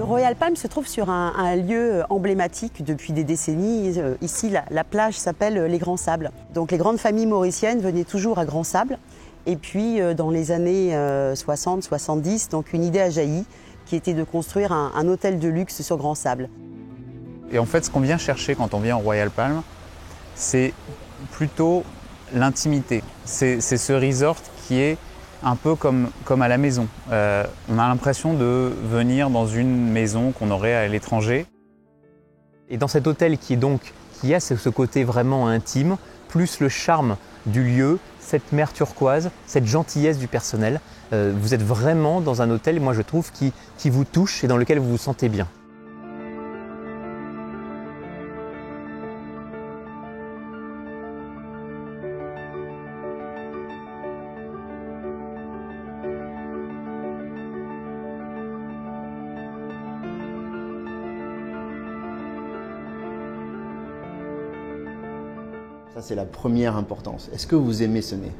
Royal Palm se trouve sur un lieu emblématique depuis des décennies. Ici, la plage s'appelle les Grands Sables. Donc les grandes familles mauriciennes venaient toujours à Grands Sables. Et puis dans les années 60-70, donc une idée a jailli qui était de construire un hôtel de luxe sur Grands Sables. Et en fait, ce qu'on vient chercher quand on vient au Royal Palm, c'est plutôt l'intimité. C'est ce resort qui est un peu comme à la maison. On a l'impression de venir dans une maison qu'on aurait à l'étranger. Et dans cet hôtel qui a ce côté vraiment intime, plus le charme du lieu, cette mer turquoise, cette gentillesse du personnel, vous êtes vraiment dans un hôtel, moi je trouve, qui vous touche et dans lequel vous vous sentez bien. Ça, c'est la première importance. Est-ce que vous aimez ce nez?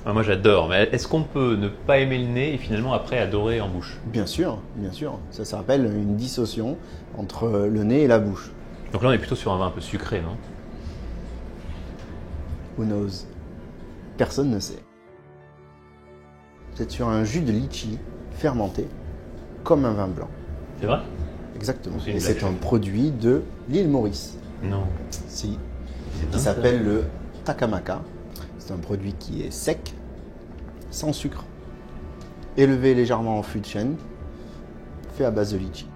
Moi j'adore, mais est-ce qu'on peut ne pas aimer le nez et finalement après adorer en bouche? Bien sûr, bien sûr. Ça s'appelle une dissociation entre le nez et la bouche. Donc là on est plutôt sur un vin un peu sucré, non? Who knows? Personne ne sait. Vous êtes sur un jus de litchi fermenté comme un vin blanc. C'est vrai? Exactement. C'est une Et c'est blague. un produit de l'île Maurice. Non. Si. C'est Qui dingue, s'appelle le takamaka. C'est un produit qui est sec, sans sucre, élevé légèrement en fût de chêne, fait à base de litchi.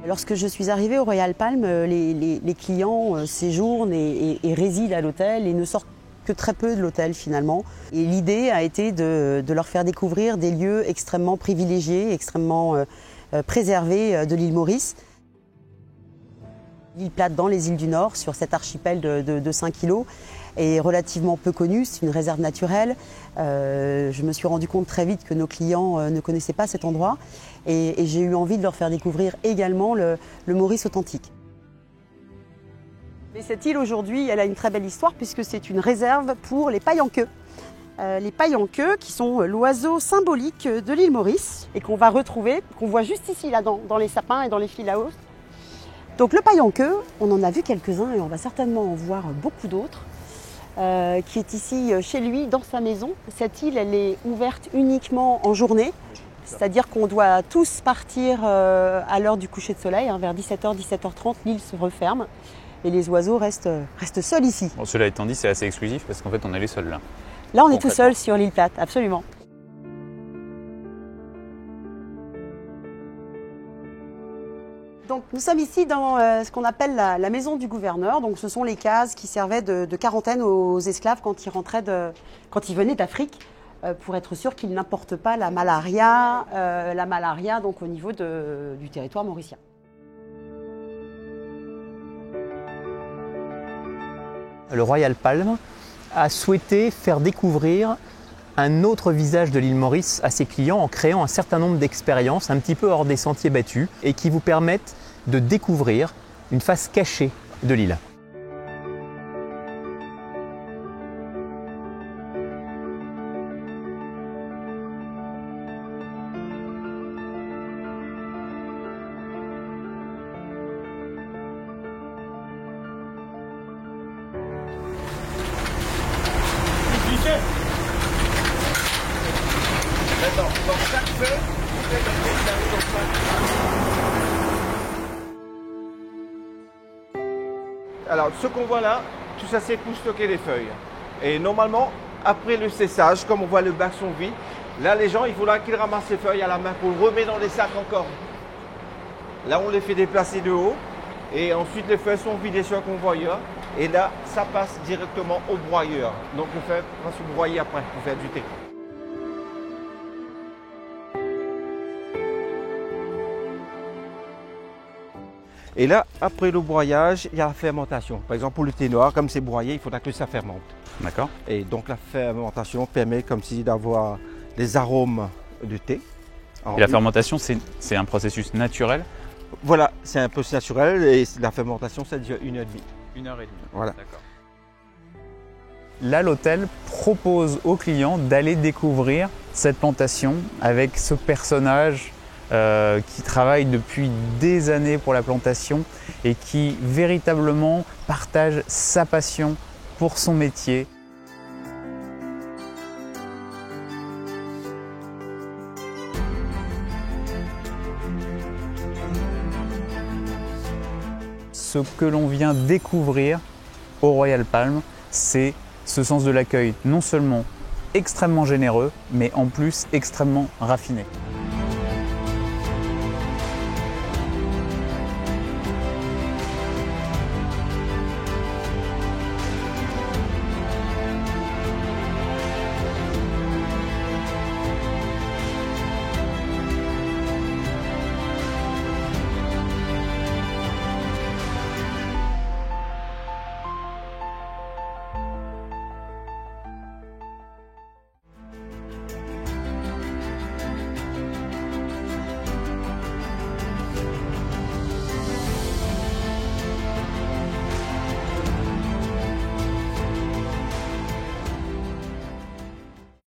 Lorsque je suis arrivée au Royal Palm, les clients séjournent et résident à l'hôtel et ne sortent que très peu de l'hôtel finalement. Et l'idée a été de leur faire découvrir des lieux extrêmement privilégiés, extrêmement préservés de l'île Maurice. L'île plate dans les îles du Nord, sur cet archipel de 5 îlots, est relativement peu connue, c'est une réserve naturelle. Je me suis rendu compte très vite que nos clients ne connaissaient pas cet endroit et j'ai eu envie de leur faire découvrir également le Maurice authentique. Mais cette île aujourd'hui, elle a une très belle histoire puisque c'est une réserve pour les pailles en queue. Les pailles en queue qui sont l'oiseau symbolique de l'île Maurice et qu'on va retrouver, qu'on voit juste ici là dans les sapins et dans les fils à hausse. Donc le paille en queue, on en a vu quelques-uns et on va certainement en voir beaucoup d'autres. Qui est ici chez lui, dans sa maison. Cette île, elle est ouverte uniquement en journée, c'est-à-dire qu'on doit tous partir à l'heure du coucher de soleil, vers 17h, 17h30, l'île se referme et les oiseaux restent seuls ici. Bon, cela étant dit, c'est assez exclusif parce qu'en fait, on est les seuls là. Là, on est tout seul sur l'île plate, absolument. Donc, nous sommes ici dans ce qu'on appelle la maison du gouverneur. Donc, ce sont les cases qui servaient de quarantaine aux esclaves quand ils venaient d'Afrique, pour être sûr qu'ils n'importent pas la malaria donc au niveau du territoire mauricien. Le Royal Palm a souhaité faire découvrir un autre visage de l'île Maurice à ses clients en créant un certain nombre d'expériences un petit peu hors des sentiers battus et qui vous permettent de découvrir une face cachée de l'île. Alors, ce qu'on voit là, tout ça c'est pour stocker les feuilles. Et normalement, après le séchage, comme on voit le bac sont vides, là les gens, il faudra qu'ils ramassent les feuilles à la main pour le remettre dans les sacs encore. Là, on les fait déplacer de haut et ensuite les feuilles sont vidées sur un convoyeur. Et là, ça passe directement au broyeur. Donc, on va se broyer après pour faire du thé. Et là, après le broyage, il y a la fermentation. Par exemple, pour le thé noir, comme c'est broyé, il faudra que ça fermente. D'accord. Et donc la fermentation permet comme si d'avoir des arômes de thé. Et la fermentation, c'est un processus naturel? Voilà, c'est un peu naturel et la fermentation, ça dure 1h30. 1h30. Voilà. D'accord. Là, l'hôtel propose aux clients d'aller découvrir cette plantation avec ce personnage qui travaille depuis des années pour la plantation et qui véritablement partage sa passion pour son métier. Ce que l'on vient découvrir au Royal Palm, c'est ce sens de l'accueil non seulement extrêmement généreux, mais en plus extrêmement raffiné.